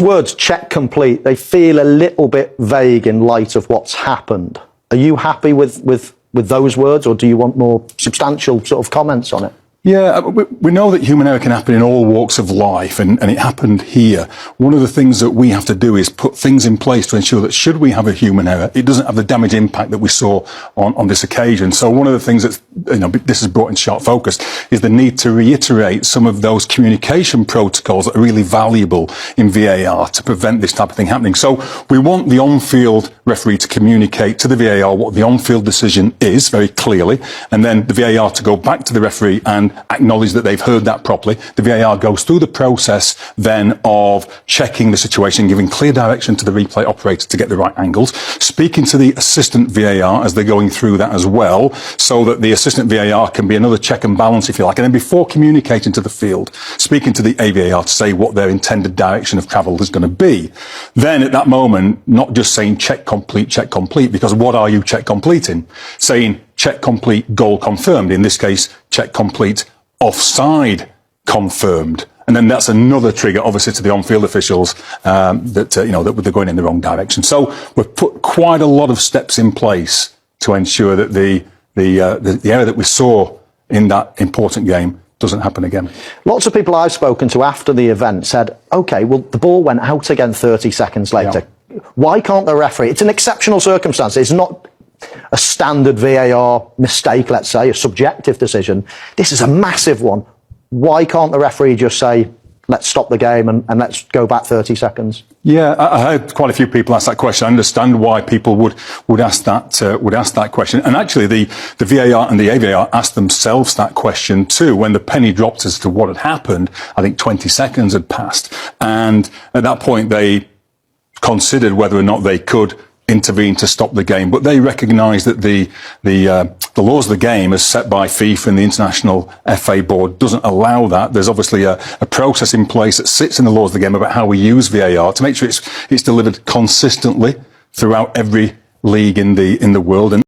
Words check complete, they feel a little bit vague in light of what's happened. Are you happy with those words, or do you want more substantial sort of comments on it? Yeah, we know that human error can happen in all walks of life, and it happened here. One of the things that we have to do is put things in place to ensure that should we have a human error, it doesn't have the damage impact that we saw on this occasion. So one of the things that this has brought in sharp focus is the need to reiterate some of those communication protocols that are really valuable in VAR to prevent this type of thing happening. So we want the on-field referee to communicate to the VAR what the on-field decision is very clearly, and then the VAR to go back to the referee and acknowledge that they've heard that properly. The VAR goes through the process then of checking the situation, giving clear direction to the replay operator to get the right angles, speaking to the assistant VAR as they're going through that as well, so that the assistant VAR can be another check and balance, if you like. And then before communicating to the field, speaking to the AVAR to say what their intended direction of travel is going to be. Then at that moment, not just saying check complete, because what are you check completing? Saying check complete, goal confirmed. In this case, check complete, offside confirmed. And then that's another trigger, obviously, to the on-field officials that they're going in the wrong direction. So we've put quite a lot of steps in place to ensure that the error that we saw in that important game doesn't happen again. Lots of people I've spoken to after the event said, OK, well, the ball went out again 30 seconds later. Yeah. Why can't the referee? It's an exceptional circumstance. It's not a standard VAR mistake, let's say, a subjective decision. This is a massive one. Why can't the referee just say, let's stop the game and let's go back 30 seconds? Yeah, I heard quite a few people ask that question. I understand why people would ask that question. And actually, the VAR and the AVAR asked themselves that question too. When the penny dropped as to what had happened, I think 20 seconds had passed. And at that point, they considered whether or not they could intervene to stop the game, but they recognise that the laws of the game as set by FIFA and the International FA Board doesn't allow that. There's obviously a process in place that sits in the laws of the game about how we use VAR to make sure it's delivered consistently throughout every league in the world. And